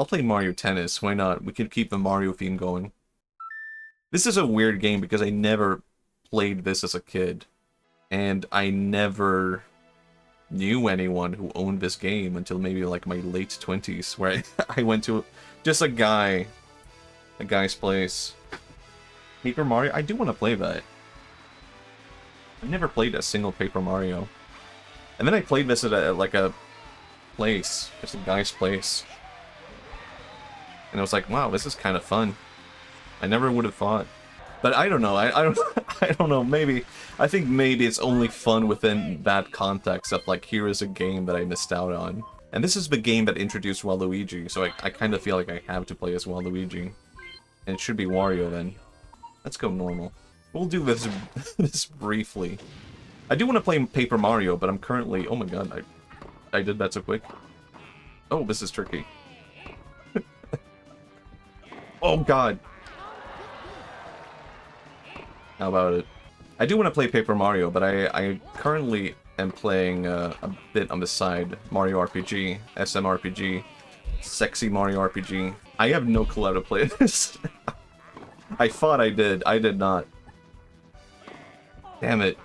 I'll play Mario Tennis. Why not? We can keep the Mario theme going. This is a weird game because I never played this as a kid. And I never knew anyone who owned this game until maybe like my late 20s, where I went to just a guy's place. Paper Mario? I do want to play that. I've never played a single Paper Mario. And then I played this at like a place, just a guy's place. And I was like, wow, this is kind of fun. I never would have thought. But I don't know, I don't I don't know, maybe I think maybe it's only fun within that context of like, here is a game that I missed out on. And this is the game that introduced Waluigi, so I kind of feel like I have to play as Waluigi. And it should be Wario then. Let's go normal. We'll do this this briefly. I do want to play Paper Mario, but I'm currently... Oh my god, I did that so quick. Oh, this is tricky. Oh god. How about it? I do want to play Paper Mario, but I currently am playing a bit on the side. Mario RPG, SMRPG, Sexy Mario RPG. I have no clue how to play this. I thought I did. I did not. Damn it.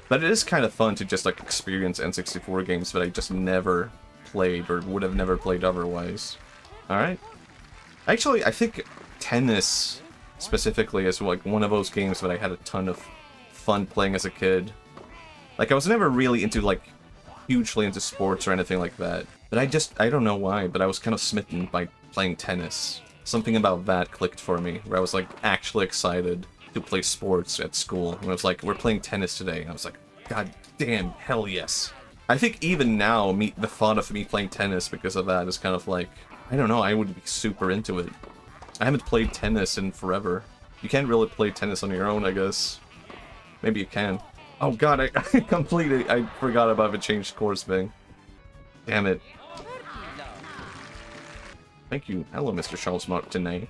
But it is kind of fun to just like experience N64 games that I just never played or would have never played otherwise. Alright. Actually, I think tennis specifically is like one of those games that I had a ton of fun playing as a kid. Like, I was never really into like hugely into sports or anything like that. But I don't know why, but I was kind of smitten by playing tennis. Something about that clicked for me, where I was like actually excited to play sports at school. And I was like, we're playing tennis today. And I was like, god damn, hell yes. I think even now, the thought of me playing tennis because of that is kind of like, I don't know, I would be super into it. I haven't played tennis in forever. You can't really play tennis on your own, I guess. Maybe you can. Oh god, I completely, I forgot about the changed course thing. Damn it. Thank you. Hello, Mr. Charles Martinet.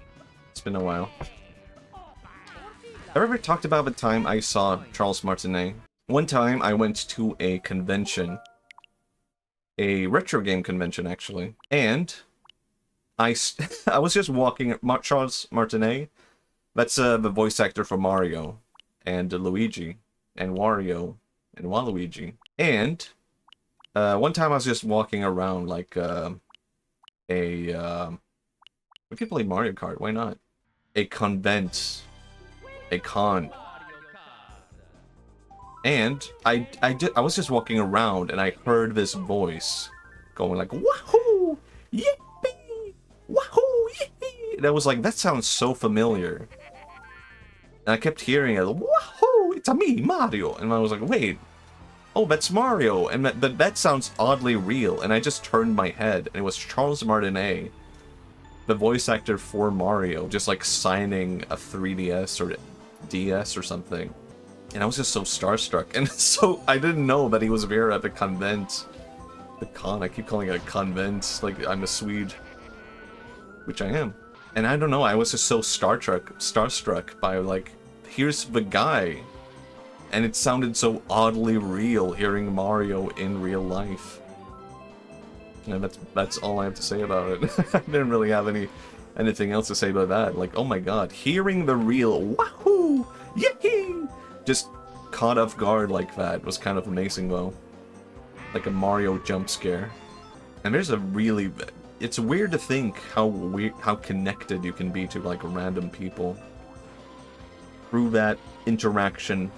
It's been a while. Have I ever talked about the time I saw Charles Martinet? One time I went to a convention. A retro game convention, actually. And I was just walking... Charles Martinet? That's the voice actor for Mario. And Luigi. And Wario. And Waluigi. And one time I was just walking around like we could play Mario Kart, why not? A convent. A con. And I was just walking around and I heard this voice going like, wahoo! Yippee! Wahoo! Yippee! And I was like, that sounds so familiar. And I kept hearing it, wahoo! It's a me, Mario! And I was like, wait. Oh, that's Mario! And that sounds oddly real. And I just turned my head and it was Charles Martinet, the voice actor for Mario, just like signing a 3DS or DS or something. And I was just so starstruck. And so I didn't know that he was there at the convent. The con, I keep calling it a convent, like I'm a Swede. Which I am. And I don't know, I was just so starstruck by like, here's the guy. And it sounded so oddly real hearing Mario in real life. And that's all I have to say about it. I didn't really have anything else to say about that. Like, oh my god, hearing the real wahoo! Yee! Just caught off guard like that was kind of amazing though. Like a Mario jump scare. And there's a really... It's weird to think how connected you can be to like random people. Through that interaction,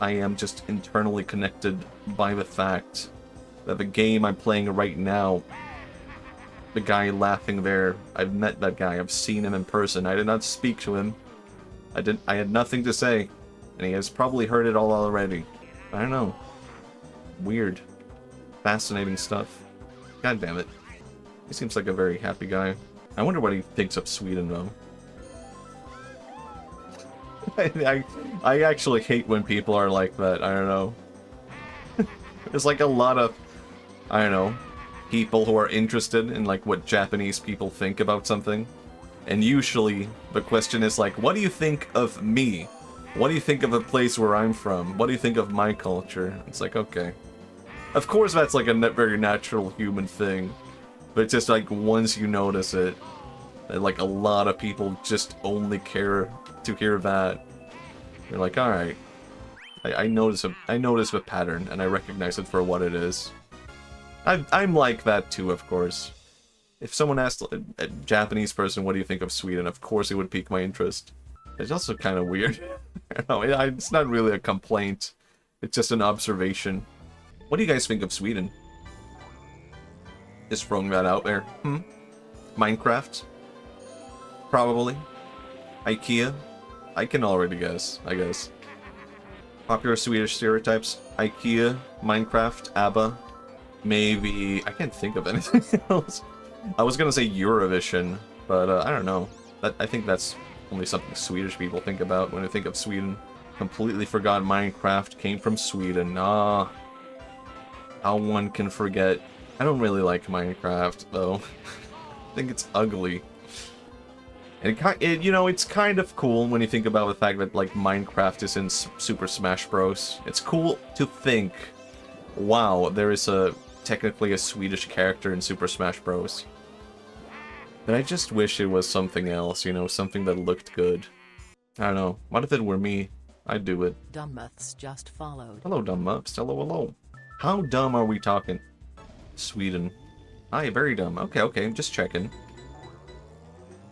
I am just internally connected by the fact that the game I'm playing right now, the guy laughing there, I've met that guy, I've seen him in person, I did not speak to him. I had nothing to say, and he has probably heard it all already. I don't know. Weird. Fascinating stuff. God damn it. He seems like a very happy guy. I wonder what he thinks of Sweden, though. I actually hate when people are like that, I don't know. There's like a lot of, I don't know, people who are interested in like what Japanese people think about something. And usually the question is like, what do you think of me? What do you think of the place where I'm from? What do you think of my culture? It's like, okay. Of course that's like a very natural human thing. But it's just like once you notice it, like a lot of people just only care to hear that. You're like, all right, I notice a pattern and I recognize it for what it is. I'm like that too, of course. If someone asked a Japanese person, what do you think of Sweden? Of course it would pique my interest. It's also kind of weird. No, it's not really a complaint. It's just an observation. What do you guys think of Sweden? Just throwing that out there. Minecraft? Probably. IKEA? I can already guess, I guess. Popular Swedish stereotypes? IKEA, Minecraft, ABBA. Maybe... I can't think of anything else. I was gonna say Eurovision, but I don't know. I think that's only something Swedish people think about when they think of Sweden. Completely forgot Minecraft came from Sweden. Ah, how one can forget. I don't really like Minecraft, though. I think it's ugly. And you know, it's kind of cool when you think about the fact that, like, Minecraft is in Super Smash Bros. It's cool to think, wow, there is technically a Swedish character in Super Smash Bros. But I just wish it was something else, you know, something that looked good. I don't know. What if it were me? I'd do it. Dumbmuffs just followed. Hello, Dumbmuffs. Hello, hello. How dumb are we talking? Sweden. Aye, very dumb. Okay, I'm just checking.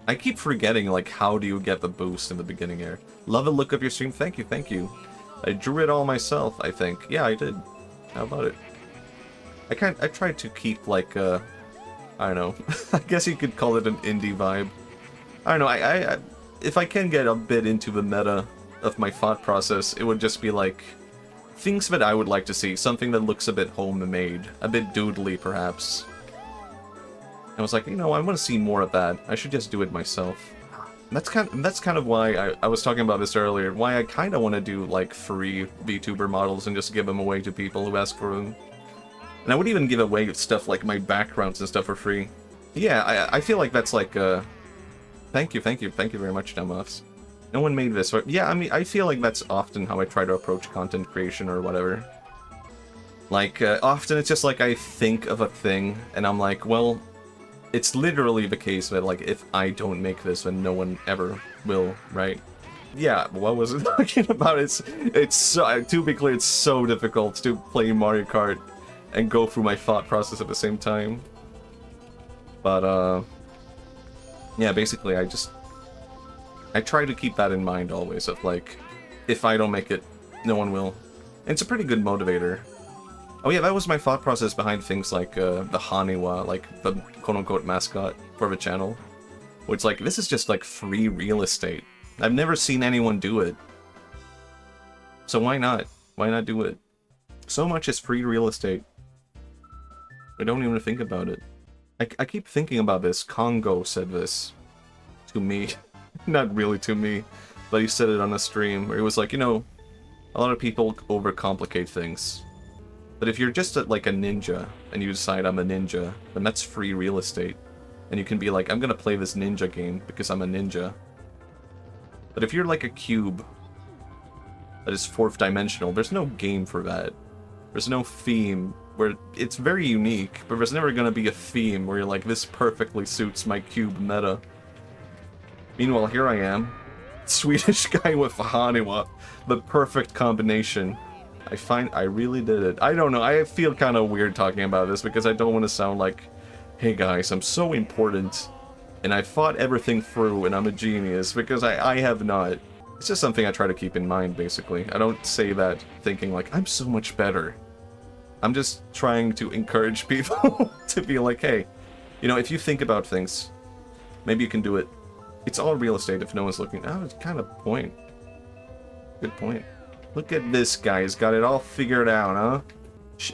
I keep forgetting, like, how do you get the boost in the beginning here? Love the look of your stream. Thank you. I drew it all myself, I think. Yeah, I did. How about it? I tried to keep, like, I don't know. I guess you could call it an indie vibe. I don't know, if I can get a bit into the meta of my thought process, it would just be, like, things that I would like to see. Something that looks a bit homemade. A bit doodly, perhaps. I was like, you know, I want to see more of that. I should just do it myself. That's kind of why I was talking about this earlier. Why I kind of want to do, like, free VTuber models and just give them away to people who ask for them. And I would even give away stuff like my backgrounds and stuff for free. Yeah, I feel like that's like, Thank you very much, Dumbmuffs. No one made this. Yeah, I mean, I feel like that's often how I try to approach content creation or whatever. Like, often it's just like I think of a thing, and I'm like, well, it's literally the case that, like, if I don't make this, then no one ever will, right? Yeah, what was it talking about? It's so, to be clear, it's so difficult to play Mario Kart and go through my thought process at the same time. But, yeah, basically, I try to keep that in mind always, of, like, if I don't make it, no one will. And it's a pretty good motivator. Oh yeah, that was my thought process behind things like, the Haniwa, like, the quote-unquote mascot for the channel. Where it's like, this is just, like, free real estate. I've never seen anyone do it. So why not? Why not do it? So much is free real estate. I don't even think about it. I keep thinking about this. Congo said this to me. Not really to me, but he said it on a stream where he was like, you know, a lot of people overcomplicate things. But if you're just like a ninja, and you decide I'm a ninja, then that's free real estate. And you can be like, I'm gonna play this ninja game because I'm a ninja. But if you're like a cube that is fourth dimensional, there's no game for that. There's no theme where it's very unique, but there's never gonna be a theme where you're like, this perfectly suits my cube meta. Meanwhile, here I am, Swedish guy with Haniwa, the perfect combination. I really did it. I don't know, I feel kind of weird talking about this because I don't want to sound like, hey guys, I'm so important, and I thought everything through and I'm a genius, because I have not. It's just something I try to keep in mind, basically. I don't say that thinking like, I'm so much better. I'm just trying to encourage people to be like, hey, you know, if you think about things, maybe you can do it. It's all real estate if no one's looking. Oh, it's kind of point. Good point. Look at this guy, he's got it all figured out, huh?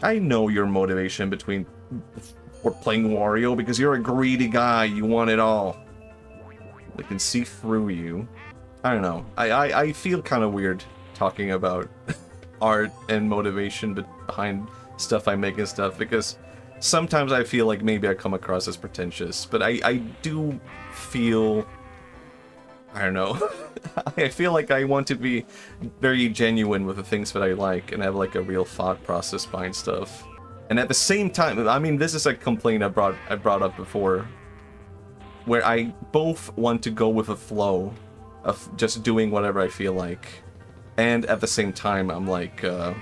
I know your motivation for playing Wario, because you're a greedy guy, you want it all. I can see through you. I don't know, I feel kind of weird talking about art and motivation behind stuff I make and stuff, because sometimes I feel like maybe I come across as pretentious, but I do feel... I don't know. I feel like I want to be very genuine with the things that I like and have like a real thought process behind stuff. And at the same time, I mean, this is a complaint I brought up before, where I both want to go with a flow of just doing whatever I feel like, and at the same time, I'm like, I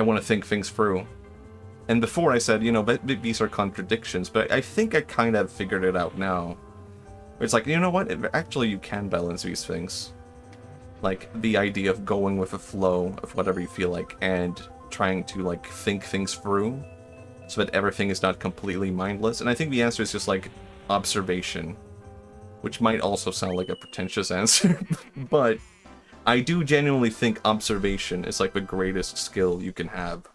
want to think things through. And before I said, you know, these are contradictions, but I think I kind of figured it out now. It's like, you know what? Actually, you can balance these things. Like, the idea of going with a flow of whatever you feel like, and trying to, like, think things through, so that everything is not completely mindless. And I think the answer is just, like, observation. Which might also sound like a pretentious answer, but I do genuinely think observation is, like, the greatest skill you can have.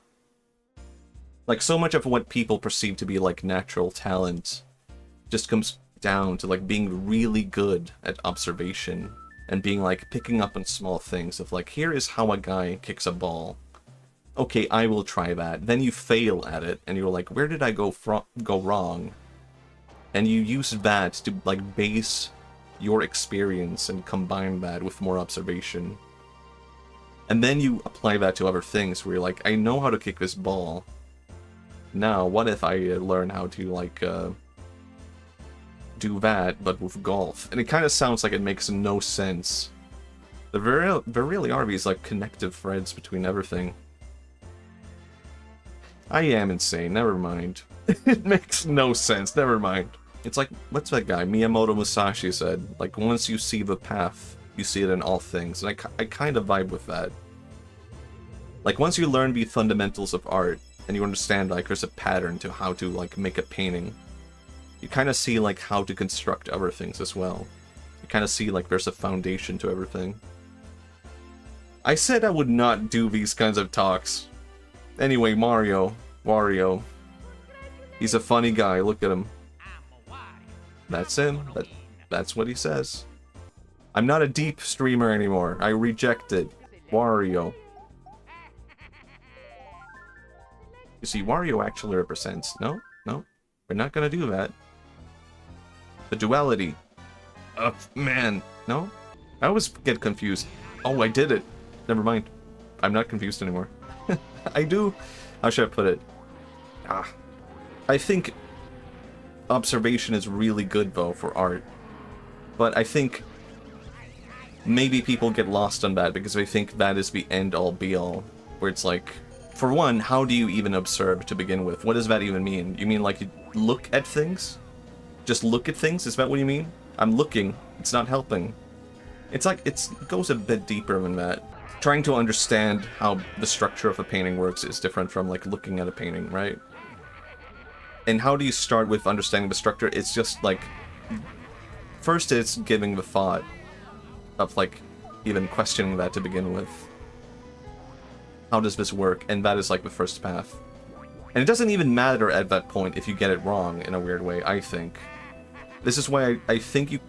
Like, so much of what people perceive to be, like, natural talent just comes down to, like, being really good at observation. And being, like, picking up on small things of, like, here is how a guy kicks a ball. Okay, I will try that. Then you fail at it, and you're like, where did I go wrong? And you use that to, like, base your experience and combine that with more observation. And then you apply that to other things where you're like, I know how to kick this ball. Now, what if I learn how to, like, do that, but with golf? And it kind of sounds like it makes no sense. There really are these, like, connective threads between everything. I am insane, never mind. It makes no sense, never mind. It's like, what's that guy, Miyamoto Musashi said, like, once you see the path, you see it in all things, and I kind of vibe with that. Like, once you learn the fundamentals of art, and you understand, like, there's a pattern to how to, like, make a painting, you kind of see, like, how to construct other things as well. You kind of see, like, there's a foundation to everything. I said I would not do these kinds of talks. Anyway, Wario. He's a funny guy, look at him. That's him. That's what he says. I'm not a deep streamer anymore. I reject it. Wario. You see, Wario actually represents... No, we're not gonna do that. The duality. Man, no? I always get confused. Oh, I did it. Never mind. I'm not confused anymore. I do... How should I put it? I think observation is really good, though, for art. But I think maybe people get lost on that because they think that is the end-all, be-all. Where it's like, for one, how do you even observe to begin with? What does that even mean? You mean, like, you look at things? Just look at things? Is that what you mean? I'm looking. It's not helping. It's like, it goes a bit deeper than that. Trying to understand how the structure of a painting works is different from, like, looking at a painting, right? And how do you start with understanding the structure? It's just, like, first it's giving the thought of, like, even questioning that to begin with. How does this work? And that is, like, the first path. And it doesn't even matter at that point if you get it wrong in a weird way, I think. This is why I think you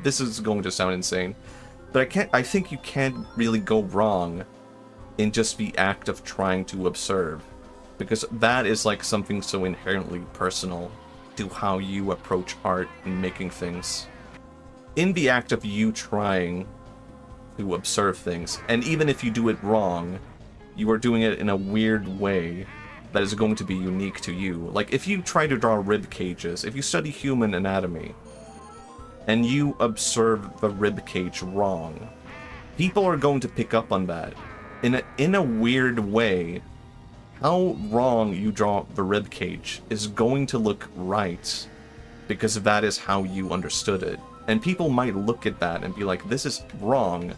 this is going to sound insane, but I think you can't really go wrong in just the act of trying to observe, because that is, like, something so inherently personal to how you approach art and making things. In the act of you trying to observe things, and even if you do it wrong, you are doing it in a weird way that is going to be unique to you. Like, if you try to draw rib cages, if you study human anatomy, and you observe the rib cage wrong, people are going to pick up on that. In a weird way, how wrong you draw the rib cage is going to look right, because that is how you understood it. And people might look at that and be like, this is wrong,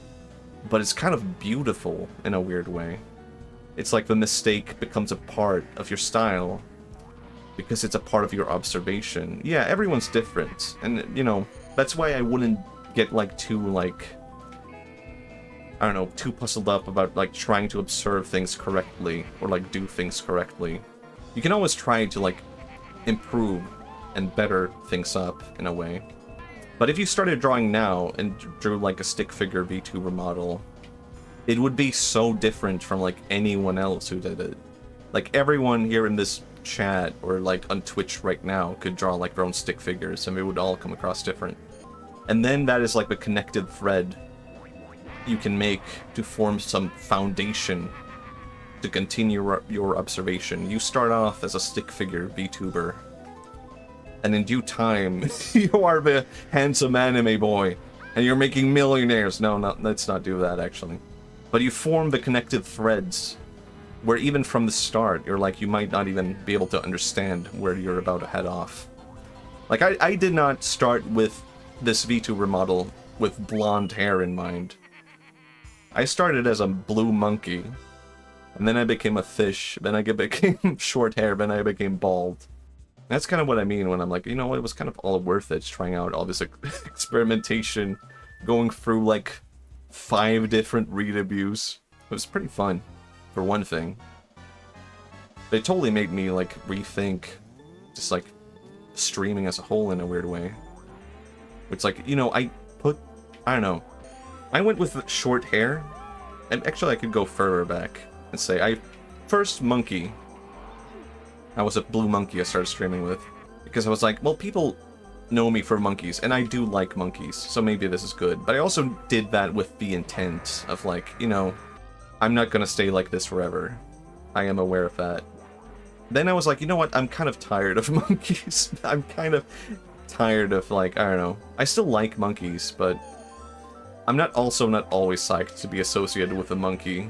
but it's kind of beautiful in a weird way. It's like the mistake becomes a part of your style because it's a part of your observation. Yeah, everyone's different, and, you know, that's why I wouldn't get, like, too, like, I don't know, too puzzled up about, like, trying to observe things correctly or, like, do things correctly. You can always try to, like, improve and better things up in a way. But if you started drawing now and drew, like, a stick figure VTuber model, it would be so different from, like, anyone else who did it. Like, everyone here in this chat or, like, on Twitch right now could draw, like, their own stick figures, and they would all come across different. And then that is, like, the connective thread you can make to form some foundation to continue your observation. You start off as a stick figure VTuber, and in due time, you are the handsome anime boy, and you're making millionaires. No, let's not do that, actually. But you form the connected threads, where even from the start, you're like, you might not even be able to understand where you're about to head off. Like, I did not start with this VTuber model with blonde hair in mind. I started as a blue monkey, and then I became a fish, then I became short hair, then I became bald. That's kind of what I mean when I'm like, you know what, it was kind of all worth it, trying out all this experimentation, going through like 5 different re-debuts. It was pretty fun, for one thing. They totally made me like rethink just like streaming as a whole in a weird way. It's like, you know, I don't know, I went with short hair, and actually I could go further back and say, first monkey, I was a blue monkey I started streaming with, because I was like, well, people know me for monkeys, and I do like monkeys, so maybe this is good. But I also did that with the intent of like, you know, I'm not gonna stay like this forever. I am aware of that. Then I was like, you know what, I'm kind of tired of monkeys. I'm kind of tired of, like, I don't know. I still like monkeys, but I'm not always psyched to be associated with a monkey.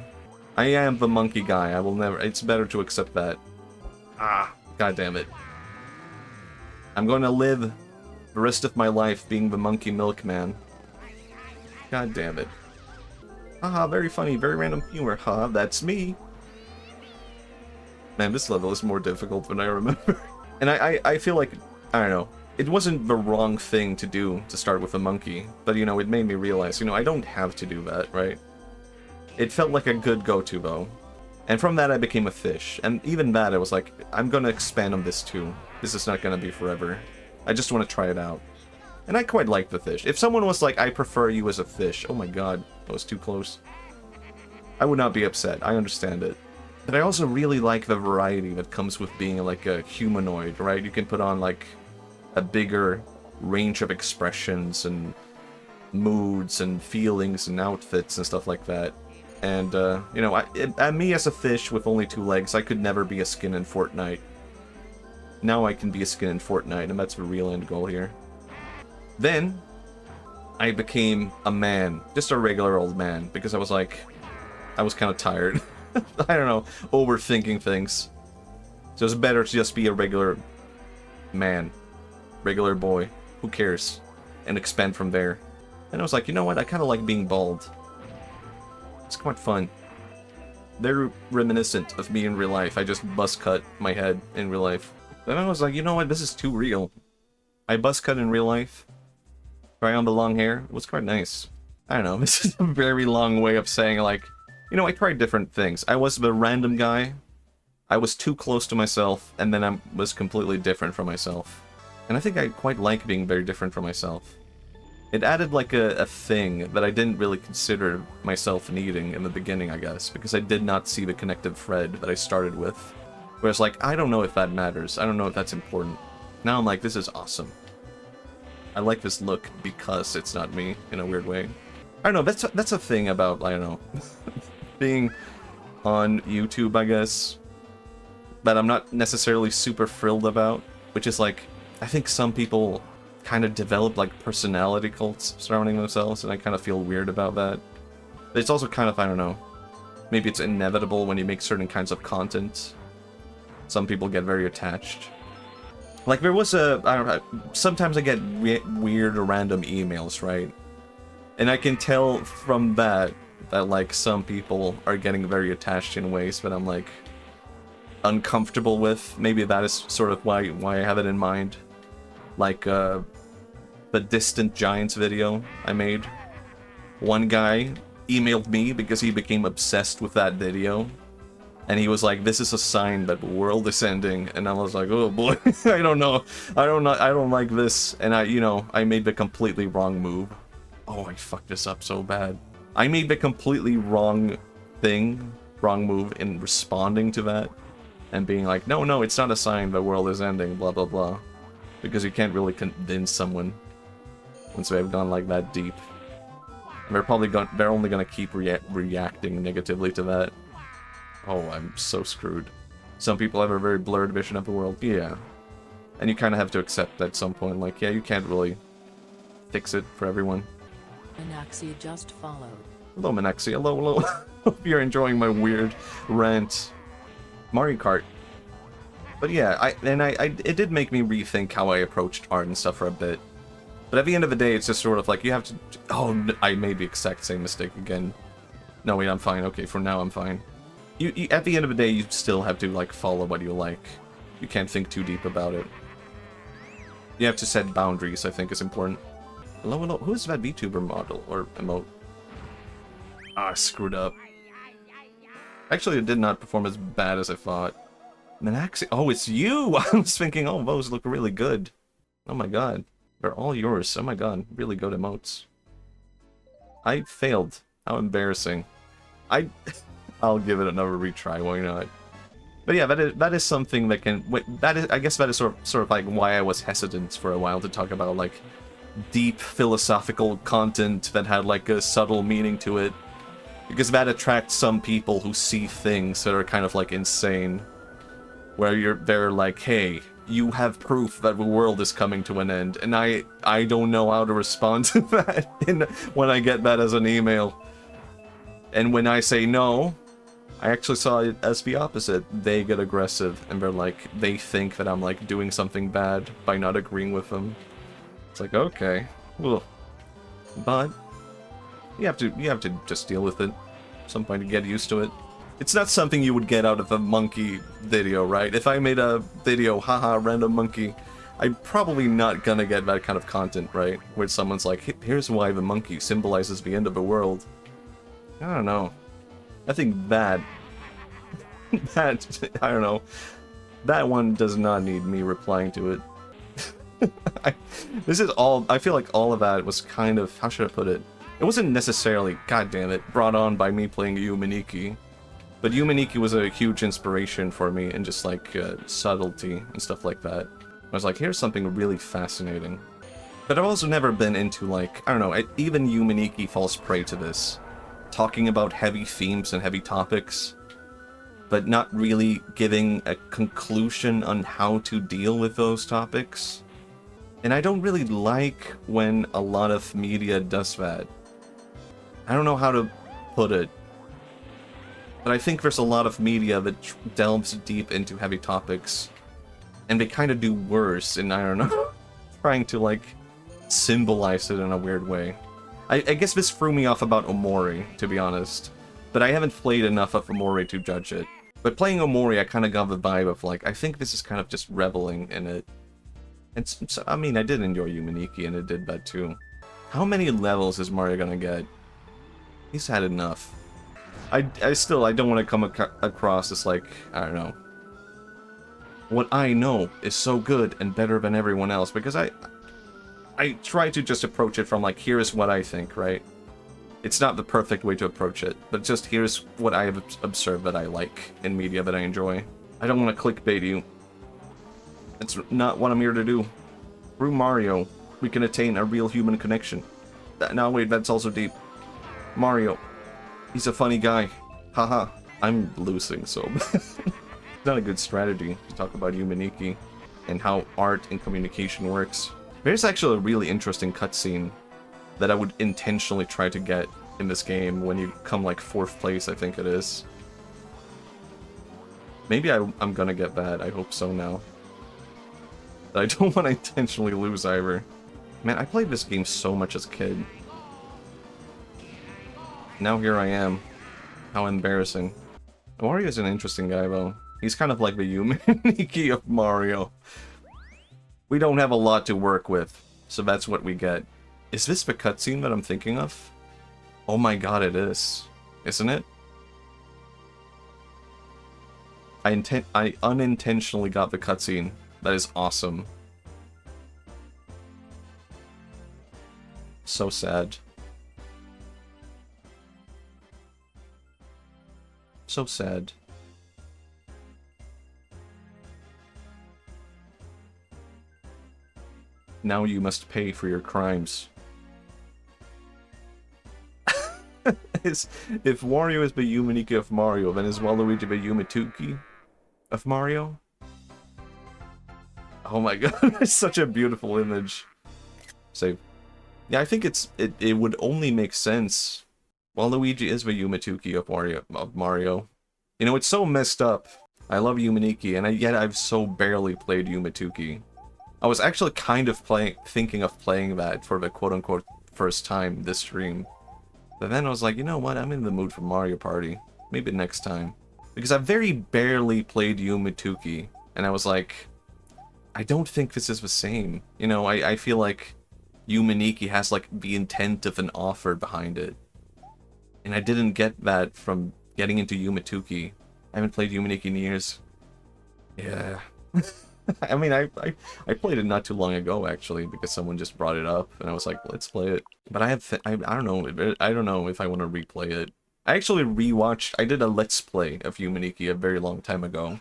I am the monkey guy. I will never... It's better to accept that. Ah, god damn it. I'm going to live the rest of my life being the monkey milkman. God damn it. Haha, very funny, very random humor. Ha, that's me. Man, this level is more difficult than I remember. And I feel like, I don't know, it wasn't the wrong thing to do to start with a monkey, but, you know, it made me realize, you know, I don't have to do that, right? It felt like a good go-to, though. And from that, I became a fish. And even that, I was like, I'm gonna expand on this, too. This is not gonna be forever. I just want to try it out. And I quite like the fish. If someone was like, I prefer you as a fish, oh my god, that was too close. I would not be upset. I understand it. But I also really like the variety that comes with being like a humanoid, right? You can put on like a bigger range of expressions and moods and feelings and outfits and stuff like that. And, you know, me as a fish with only 2 legs, I could never be a skin in Fortnite. Now I can be a skin in Fortnite, and that's the real end goal here. Then, I became a man. Just a regular old man, because I was like... I was kind of tired. I don't know, overthinking things. So it's better to just be a regular man. Regular boy. Who cares? And expand from there. And I was like, you know what? I kind of like being bald. It's quite fun. They're reminiscent of me in real life. I just buzz cut my head in real life. Then I was like, you know what? This is too real. I buzz cut in real life. Try on the long hair. It was quite nice. I don't know. This is a very long way of saying, like, you know, I tried different things. I was the random guy. I was too close to myself, and then I was completely different from myself. And I think I quite like being very different from myself. It added like a thing that I didn't really consider myself needing in the beginning, I guess, because I did not see the connected thread that I started with. Whereas, like, I don't know if that matters. I don't know if that's important. Now I'm like, this is awesome. I like this look because it's not me, in a weird way. I don't know, that's a thing about, I don't know, being on YouTube, I guess, that I'm not necessarily super thrilled about, which is like, I think some people kind of develop like personality cults surrounding themselves, and I kind of feel weird about that. But it's also kind of, I don't know, maybe it's inevitable when you make certain kinds of content. Some people get very attached. Like there was I don't know, sometimes I get weird or random emails, right? And I can tell from that like some people are getting very attached in ways that I'm like uncomfortable with. Maybe that is sort of why I have it in mind. Like the Distant Giants video I made. One guy emailed me because he became obsessed with that video. And he was like, this is a sign that the world is ending. And I was like, oh boy, I don't know. I don't like this. And I made the completely wrong move. Oh, I fucked this up so bad. I made the completely wrong move in responding to that. And being like, no, it's not a sign the world is ending, blah, blah, blah. Because you can't really convince someone once they've gone like that deep. And they're only gonna keep reacting negatively to that. Oh, I'm so screwed. Some people have a very blurred vision of the world. Yeah. And you kind of have to accept that at some point. Like, yeah, you can't really fix it for everyone. Minaxi just followed. Hello, Minaxi. Hello, hello. Hope you're enjoying my weird rant. Mario Kart. But yeah, it did make me rethink how I approached art and stuff for a bit. But at the end of the day, it's just sort of like, you have to... Oh, I made the exact same mistake again. No, wait, I'm fine. Okay, for now, I'm fine. You at the end of the day, you still have to, like, follow what you like. You can't think too deep about it. You have to set boundaries, I think, is important. Hello, hello. Who is that VTuber model or emote? Ah, I screwed up. Actually, it did not perform as bad as I thought. Minaxi. Oh, it's you! I was thinking, oh, those look really good. Oh my god. They're all yours. Oh my god. Really good emotes. I failed. How embarrassing. I'll give it another retry, why not? But yeah, that is something that can... I guess that is sort of like why I was hesitant for a while to talk about, like, deep philosophical content that had, like, a subtle meaning to it. Because that attracts some people who see things that are kind of, like, insane. Where they're like, hey, you have proof that the world is coming to an end, and I don't know how to respond to that when I get that as an email. And when I say no, I actually saw it as the opposite. They get aggressive, and they're like, they think that I'm like doing something bad by not agreeing with them. It's like, okay, well, but you have to just deal with it. At some point to get used to it. It's not something you would get out of a monkey video, right? If I made a video, haha, random monkey, I'm probably not gonna get that kind of content, right? Where someone's like, here's why the monkey symbolizes the end of the world. I don't know. I think that, I don't know. That one does not need me replying to it. I feel like all of that was kind of, how should I put it? It wasn't necessarily, god damn it, brought on by me playing Yumaniki. But Yumaniki was a huge inspiration for me in just like subtlety and stuff like that. I was like, here's something really fascinating. But I've also never been into like, I don't know, even Yumaniki falls prey to this. Talking about heavy themes and heavy topics, but not really giving a conclusion on how to deal with those topics. And I don't really like when a lot of media does that. I don't know how to put it. But I think there's a lot of media that delves deep into heavy topics. And they kind of do worse in, I don't know, trying to, like, symbolize it in a weird way. I guess this threw me off about Omori, to be honest. But I haven't played enough of Omori to judge it. But playing Omori, I kind of got the vibe of, like, I think this is kind of just reveling in it. And so, I mean, I did enjoy Yumaniki, and it did that too. How many levels is Mario gonna get? He's had enough. I don't want to come across as like, I don't know. What I know is so good and better than everyone else, because I try to just approach it from like, here's what I think, right? It's not the perfect way to approach it, but just here's what I have observed that I like in media that I enjoy. I don't want to clickbait you. It's not what I'm here to do. Through Mario, we can attain a real human connection. Now wait, that's also deep. Mario. He's a funny guy. Haha. I'm losing, so... It's not a good strategy to talk about Yumaniki and how art and communication works. There's actually a really interesting cutscene that I would intentionally try to get in this game when you come like 4th place, I think it is. Maybe I'm gonna get that. I hope so now. But I don't want to intentionally lose either. Man, I played this game so much as a kid. Now here I am. How embarrassing. Mario's an interesting guy, though. He's kind of like the Yumaniki of Mario. We don't have a lot to work with, so that's what we get. Is this the cutscene that I'm thinking of? Oh my god, it is. Isn't it? I unintentionally got the cutscene. That is awesome. So sad. So sad. Now you must pay for your crimes. is if Wario is the Yumaniki of Mario, then is Waluigi the Yumatuki of Mario? Oh my god, it's such a beautiful image. So, yeah, I think it would only make sense. Waluigi is the Yumatuki of Mario. You know, it's so messed up. I love Yumaniki, and yet I've so barely played Yumatuki. I was actually kind of thinking of playing that for the quote-unquote first time this stream. But then I was like, you know what, I'm in the mood for Mario Party. Maybe next time. Because I very barely played Yumatuki, and I was like, I don't think this is the same. You know, I feel like Yumaniki has like the intent of an offer behind it. And I didn't get that from getting into Yumatuki. I haven't played Yumaniki in years. Yeah. I mean, I played it not too long ago, actually, because someone just brought it up, and I was like, let's play it. But I don't know if I want to replay it. I actually rewatched, I did a Let's Play of Yumaniki a very long time ago.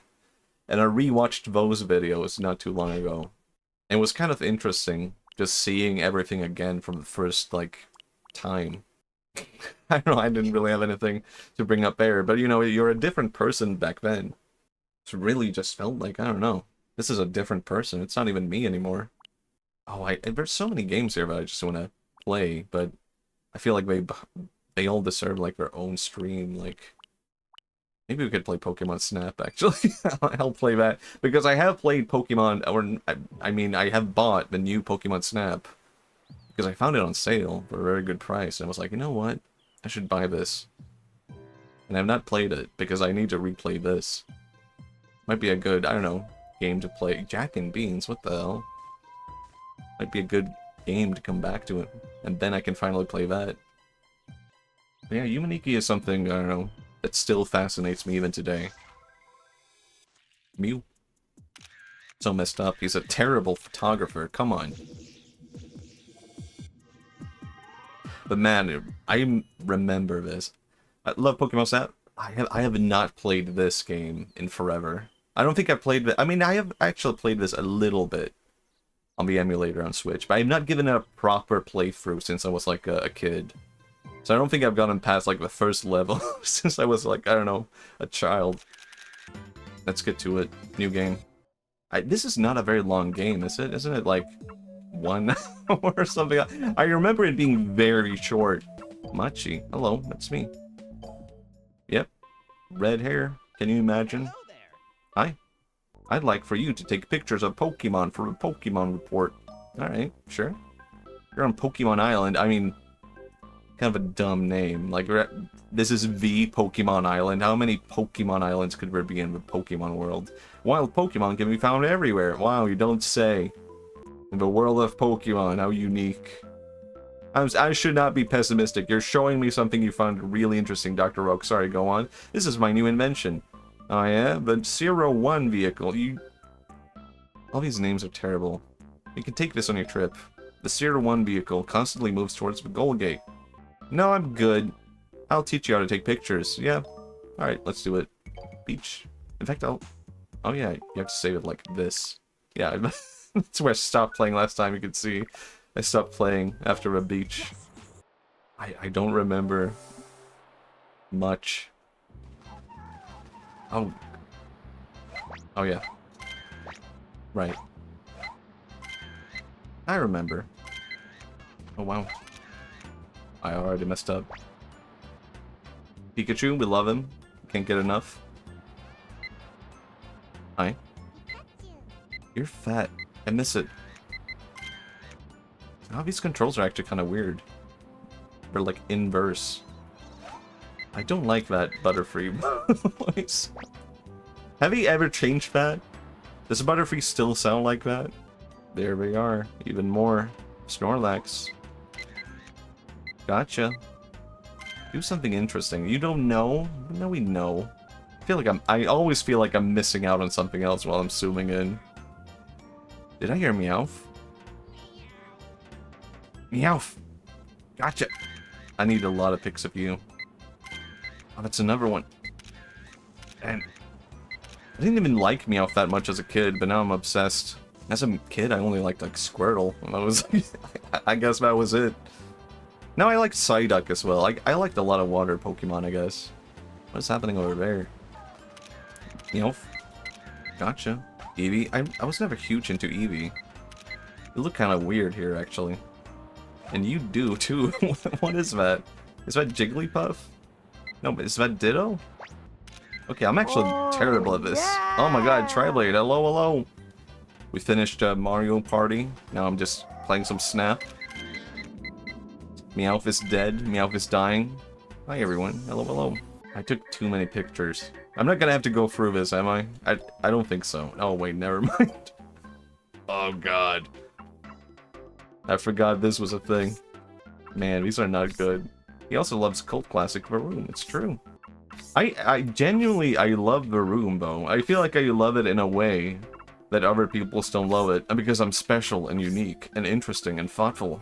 And I rewatched those videos not too long ago. It was kind of interesting, just seeing everything again from the first, like, time. I don't know, I didn't really have anything to bring up there, but you know, you're a different person back then. It really just felt like, I don't know, this is a different person. It's not even me anymore. Oh, there's so many games here that I just want to play, but I feel like they all deserve like their own stream. Like, maybe we could play Pokemon Snap, actually. I'll play that, because I have played Pokemon, or I mean, I have bought the new Pokemon Snap. Because I found it on sale for a very good price, and I was like, you know what? I should buy this. And I've not played it, because I need to replay this. Might be a good, I don't know, game to play. Jack and Beans, what the hell? Might be a good game to come back to it, and then I can finally play that. But yeah, Yumaniki is something, I don't know, that still fascinates me even today. Mew. So messed up. He's a terrible photographer, come on. But man, I remember this. I love Pokemon Snap. I have not played this game in forever. I don't think I've played it. I mean, I have actually played this a little bit on the emulator on Switch, but I've not given it a proper playthrough since I was like a kid. So I don't think I've gotten past like the first level since I was like, I don't know, a child. Let's get to it. New game. This is not a very long game, is it? Isn't it like 1 hour or something? I remember it being very short. Machi, hello, that's me. Yep, red hair. Can you imagine? Hi. I'd like for you to take pictures of Pokemon for a Pokemon report. Alright, sure. You're on Pokemon Island. I mean, kind of a dumb name. Like, this is the Pokemon Island. How many Pokemon Islands could there be in the Pokemon world? Wild Pokemon can be found everywhere. Wow, you don't say. In the world of Pokemon, how unique. I should not be pessimistic. You're showing me something you found really interesting, Dr. Rogue. Sorry, go on. This is my new invention. Oh yeah? The 01 vehicle. All these names are terrible. You can take this on your trip. The 01 vehicle constantly moves towards the goal gate. No, I'm good. I'll teach you how to take pictures. Yeah. Alright, let's do it. Beach. In fact, oh yeah, you have to save it like this. Yeah, that's where I stopped playing last time, you could see. I stopped playing after a beach. I don't remember much. Oh yeah. Right. I remember. Oh wow. I already messed up. Pikachu, we love him. Can't get enough. Hi. You're fat. I miss it. Oh, these controls are actually kind of weird. They're like inverse. I don't like that Butterfree voice. Have you ever changed that? Does Butterfree still sound like that? There we are. Even more. Snorlax. Gotcha. Do something interesting. You don't know? No, we know. I always feel like I'm missing out on something else while I'm zooming in. Did I hear Meowth? Meowth! Gotcha! I need a lot of pics of you. Oh, that's another one. And I didn't even like Meowth that much as a kid, but now I'm obsessed. As a kid, I only liked like Squirtle. And that was, I guess that was it. Now I like Psyduck as well. I liked a lot of water Pokemon, I guess. What's happening over there? You know, gotcha. Eevee. I was never huge into Eevee. You look kind of weird here, actually. And you do, too. What is that? Is that Jigglypuff? No, but is that Ditto? Okay, I'm actually terrible at this. Yeah! Oh my god, Triblade, hello, hello. We finished Mario Party. Now I'm just playing some Snap. Meowth is dead. Meowth is dying. Hi, everyone. Hello, hello. I took too many pictures. I'm not gonna have to go through this, am I? I don't think so. Oh, wait, never mind. Oh, God. I forgot this was a thing. Man, these are not good. He also loves cult classic Varoom. It's true. I genuinely, I love Varoom, though. I feel like I love it in a way that other people still love it. And because I'm special and unique and interesting and thoughtful.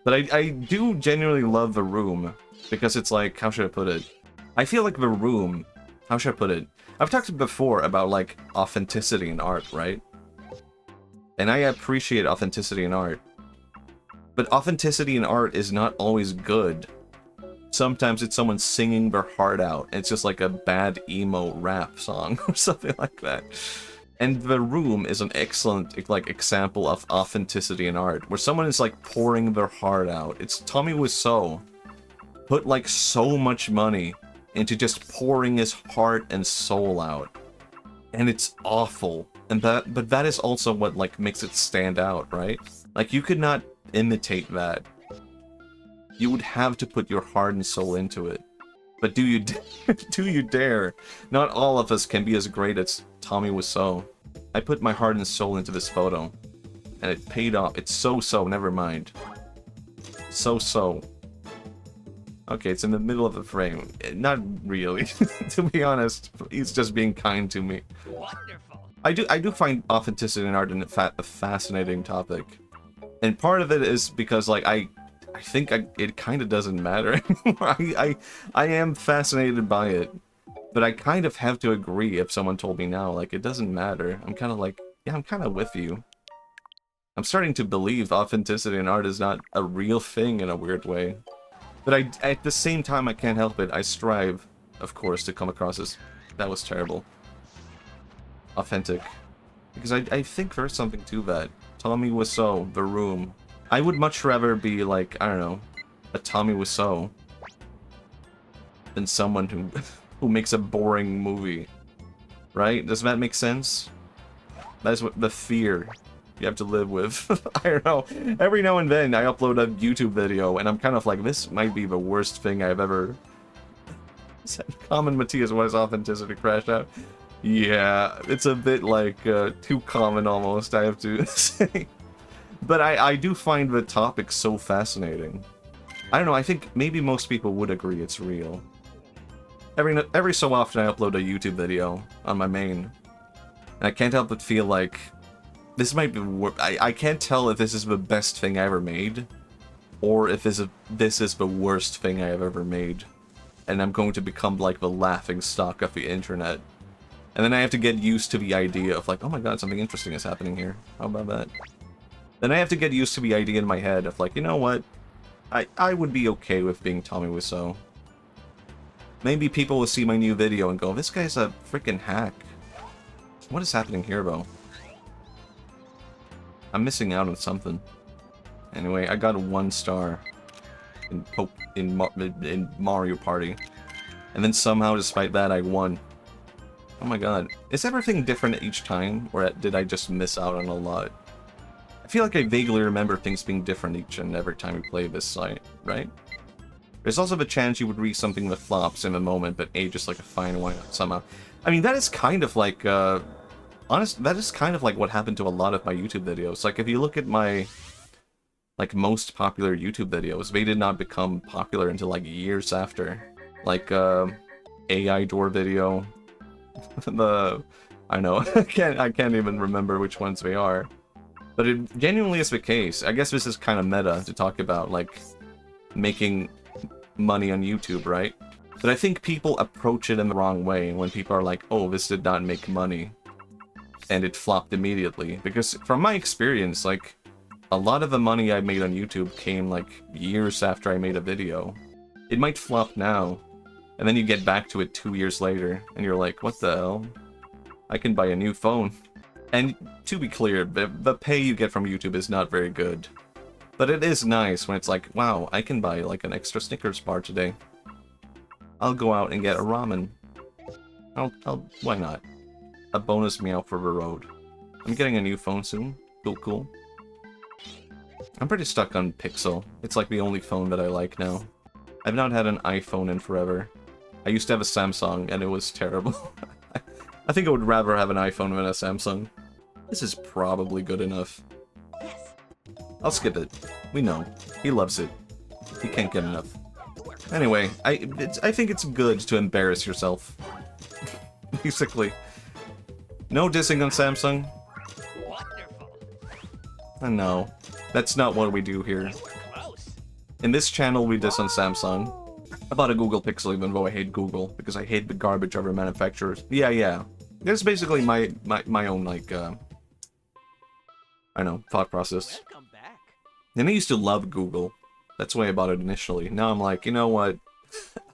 But I do genuinely love Varoom. Because it's like, how should I put it? I feel like Varoom, how should I put it? I've talked before about, like, authenticity in art, right? And I appreciate authenticity in art. But authenticity in art is not always good. Sometimes it's someone singing their heart out. It's just like a bad emo rap song or something like that. And The Room is an excellent, like, example of authenticity in art, where someone is, like, pouring their heart out. It's Tommy Wiseau put, like, so much money into just pouring his heart and soul out. And it's awful. But that is also what, like, makes it stand out, right? Like, you could not imitate that. You would have to put your heart and soul into it. But do you do you dare? Not all of us can be as great as Tommy Wiseau. I put my heart and soul into this photo, and it paid off. It's so, never mind. So. Okay, it's in the middle of the frame. Not really, to be honest. He's just being kind to me. Wonderful. I do find authenticity in art a fascinating topic. And part of it is because, like, I think it kind of doesn't matter anymore. I am fascinated by it, but I kind of have to agree if someone told me now, like, it doesn't matter. I'm kind of like, yeah, I'm kind of with you. I'm starting to believe authenticity in art is not a real thing in a weird way. But at the same time, I can't help it. I strive, of course, to come across as, that was terrible, authentic. Because I think there's something to that. Tommy Wiseau, The Room. I would much rather be like, I don't know, a Tommy Wiseau than someone who makes a boring movie. Right? Does that make sense? That's what the fear you have to live with. I don't know. Every now and then I upload a YouTube video and I'm kind of like, this might be the worst thing I've ever said. Common Matthias, why is authenticity crashed out? Yeah, it's a bit like too common almost, I have to say. But I do find the topic so fascinating. I don't know, I think maybe most people would agree it's real. Every so often I upload a YouTube video on my main. And I can't help but feel like this might be I can't tell if this is the best thing I ever made, or if this is the worst thing I have ever made. And I'm going to become like the laughing stock of the internet. And then I have to get used to the idea of like, oh my god, something interesting is happening here. How about that? Then I have to get used to the idea in my head of like, you know what? I would be okay with being Tommy Wiseau. Maybe people will see my new video and go, this guy's a freaking hack. What is happening here, though? I'm missing out on something. Anyway, I got a 1 star in Mario Party. And then somehow, despite that, I won. Oh my god. Is everything different each time, or did I just miss out on a lot? I feel like I vaguely remember things being different each and every time we play this site, right? There's also the chance you would read something that flops in a moment, but ages like a fine wine somehow. I mean, that is kind of like, that is kind of like what happened to a lot of my YouTube videos. Like, if you look at my, like, most popular YouTube videos, they did not become popular until, like, years after. Like, AI door video. I know, I can't even remember which ones they are. But it genuinely is the case. I guess this is kind of meta to talk about, like, making money on YouTube, right? But I think people approach it in the wrong way when people are like, oh, this did not make money. And it flopped immediately. Because from my experience, like, a lot of the money I made on YouTube came like years after I made a video. It might flop now, and then you get back to it 2 years later, and you're like, what the hell? I can buy a new phone. And to be clear, the pay you get from YouTube is not very good. But it is nice when it's like, wow, I can buy like an extra Snickers bar today. I'll go out and get a ramen. Why not? A bonus meow for the road. I'm getting a new phone soon. Cool. I'm pretty stuck on Pixel. It's like the only phone that I like now. I've not had an iPhone in forever. I used to have a Samsung, and it was terrible. I think I would rather have an iPhone than a Samsung. This is probably good enough. I'll skip it. We know. He loves it. He can't get enough. Anyway, I think it's good to embarrass yourself. Basically. No dissing on Samsung. I know. That's not what we do here. In this channel, we diss on Samsung. I bought a Google Pixel even though I hate Google, because I hate the garbage of our manufacturers. Yeah. That's basically my own, like, I don't know, thought process. And I used to love Google. That's why I bought it initially. Now I'm like, you know what?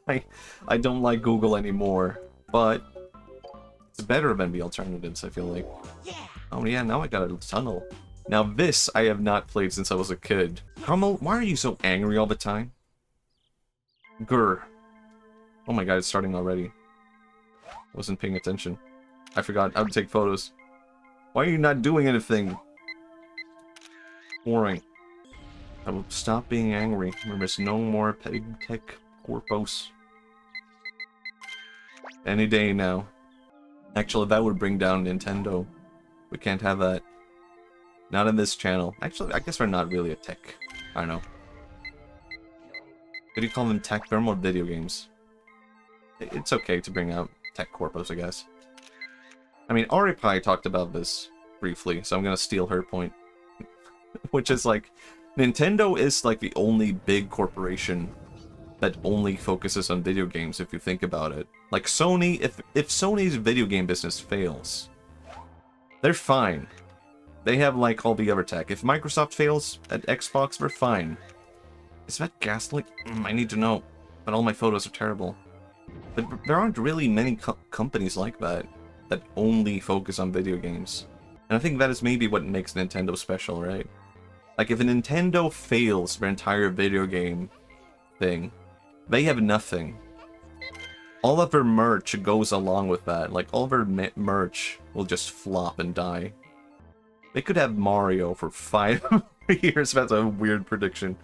I don't like Google anymore, but it's better than the alternatives, I feel like. Oh yeah, now I got a tunnel. Now this I have not played since I was a kid. Carmel, why are you so angry all the time? Grr. Oh my god, it's starting already. Wasn't paying attention. I forgot how to take photos. Why are you not doing anything? Boring. I will stop being angry. There's no more peg tech corpos. Any day now. Actually, that would bring down Nintendo. We can't have that. Not in this channel. Actually, I guess we're not really a tech. I don't know. Could you call them tech? They're more video games. It's okay to bring out tech corpos, I guess. I mean, Oripai talked about this briefly, so I'm gonna steal her point. Which is like, Nintendo is like the only big corporation that only focuses on video games, if you think about it. Like Sony, if Sony's video game business fails, they're fine. They have like all the other tech. If Microsoft fails at Xbox, they're fine. Is that Gaslight? I need to know. But all my photos are terrible. But there aren't really many companies like that only focus on video games. And I think that is maybe what makes Nintendo special, right? Like, if a Nintendo fails their entire video game thing, they have nothing. All of their merch goes along with that. Like, all of their merch will just flop and die. They could have Mario for 5 years. That's a weird prediction.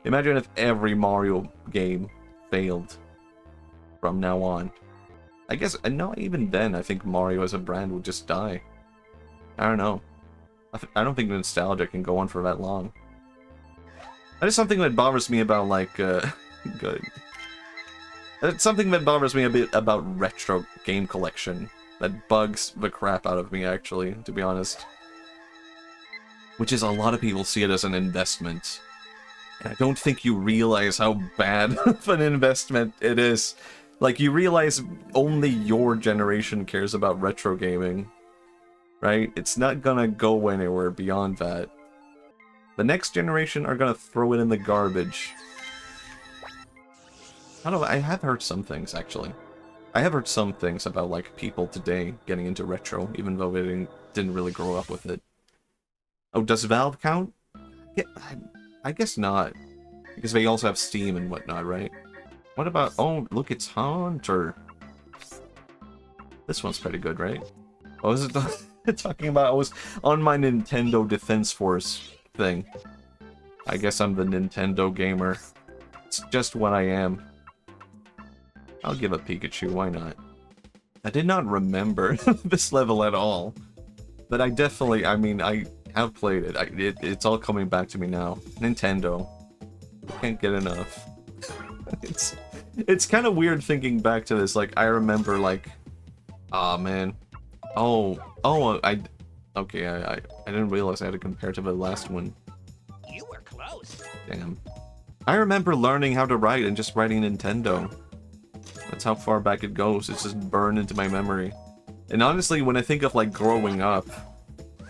Imagine if every Mario game failed from now on. I guess, not even then, I think Mario as a brand would just die. I don't know. I don't think nostalgia can go on for that long. That is something that bothers me about, like, good. It's something that bothers me a bit about retro game collection. That bugs the crap out of me, actually, to be honest. Which is, a lot of people see it as an investment. And I don't think you realize how bad of an investment it is. Like, you realize only your generation cares about retro gaming. Right? It's not gonna go anywhere beyond that. The next generation are gonna throw it in the garbage. I have heard some things, actually. I have heard some things about, like, people today getting into retro, even though they didn't really grow up with it. Oh, does Valve count? Yeah, I guess not. Because they also have Steam and whatnot, right? What about... Oh, look, it's Hunter. This one's pretty good, right? What was it talking about? I was on my Nintendo Defense Force thing. I guess I'm the Nintendo gamer. It's just what I am. I'll give a Pikachu, why not? I did not remember this level at all. But I definitely, I mean, I have played it. It's all coming back to me now. Nintendo. I can't get enough. It's kind of weird thinking back to this. Like, I remember, like... Aw, man. Okay, I didn't realize I had to compare to the last one. You were close. Damn. I remember learning how to write and just writing Nintendo. That's how far back it goes. It's just burned into my memory. And honestly, when I think of, like, growing up,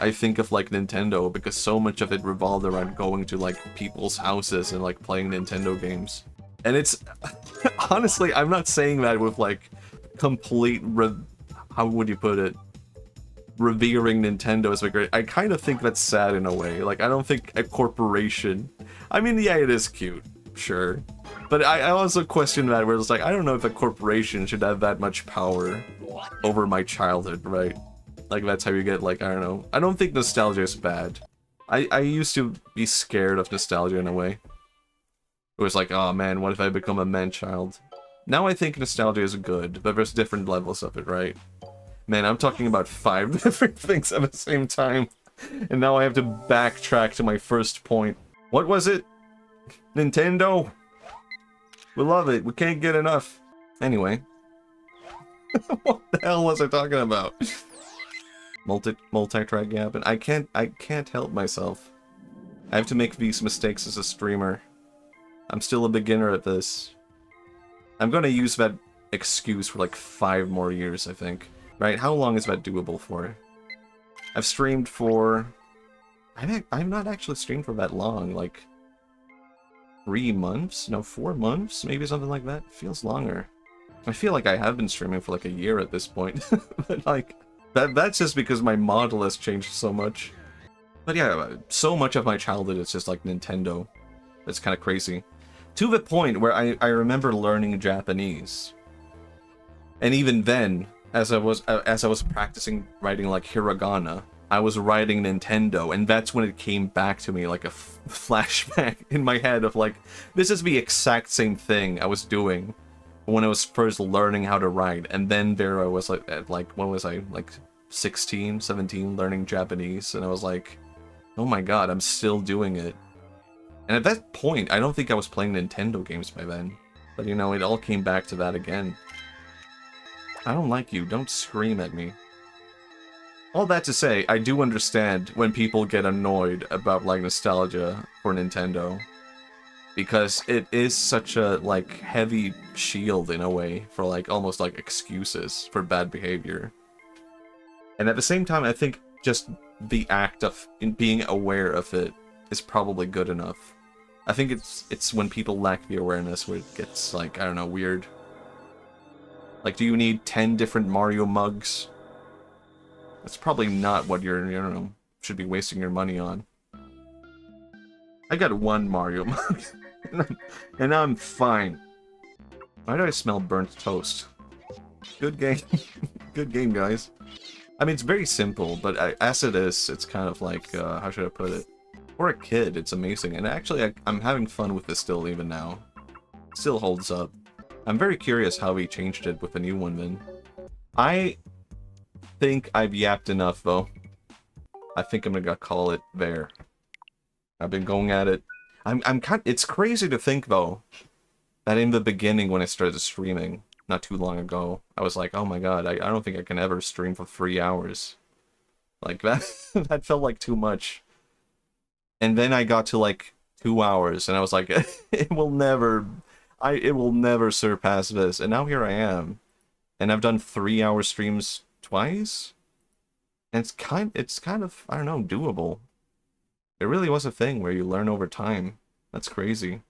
I think of like Nintendo because so much of it revolved around going to like people's houses and like playing Nintendo games. And it's honestly, I'm not saying that with like complete how would you put it? Revering Nintendo as a great. I kind of think that's sad in a way. Like I don't think a corporation. I mean, yeah, it is cute, sure. But I also question that where it's like, I don't know if a corporation should have that much power over my childhood, right? Like, that's how you get, like, I don't know. I don't think nostalgia is bad. I used to be scared of nostalgia in a way. It was like, oh man, what if I become a man-child? Now I think nostalgia is good, but there's different levels of it, right? Man, I'm talking about 5 different things at the same time. And now I have to backtrack to my first point. What was it? Nintendo? We love it. We can't get enough. Anyway. What the hell was I talking about? Multi-track gap, and I can't help myself. I have to make these mistakes as a streamer. I'm still a beginner at this. I'm gonna use that excuse for like 5 more years, I think. Right? How long is that doable for? I've streamed for... I've not actually streamed for that long, like... 3 months? No, 4 months? Maybe something like that? Feels longer. I feel like I have been streaming for like a year at this point. But like, that's just because my model has changed so much. But yeah, so much of my childhood is just like Nintendo. It's kind of crazy. To the point where I remember learning Japanese. And even then, as I was practicing writing like hiragana, I was writing Nintendo, and that's when it came back to me like a flashback in my head of like, this is the exact same thing I was doing when I was first learning how to write. And then there I was like, at like, when was I? Like 16, 17, learning Japanese, and I was like, oh my god, I'm still doing it. And at that point, I don't think I was playing Nintendo games by then. But you know, it all came back to that again. I don't like you, don't scream at me. All that to say, I do understand when people get annoyed about, like, nostalgia for Nintendo. Because it is such a, like, heavy shield, in a way, for, like, almost, like, excuses for bad behavior. And at the same time, I think just the act of being aware of it is probably good enough. I think it's when people lack the awareness where it gets, like, I don't know, weird. Like, do you need 10 different Mario mugs? That's probably not what you're, you know, should be wasting your money on. I got 1 Mario mug, and I'm fine. Why do I smell burnt toast? Good game. Good game, guys. I mean, it's very simple, but as it is, it's kind of like, how should I put it? For a kid, it's amazing, and actually, I'm having fun with this still, even now. Still holds up. I'm very curious how he changed it with the new one, then. I think I've yapped enough, though. I think I'm gonna call it there. I've been going at it. It's crazy to think, though, that in the beginning when I started streaming, not too long ago, I was like, oh my god, I don't think I can ever stream for 3 hours. Like, that, that felt like too much. And then I got to, like, 2 hours, and I was like, it will never surpass this. And now here I am. And I've done 3-hour streams twice? And it's kind of, I don't know, doable. It really was a thing where you learn over time. That's crazy.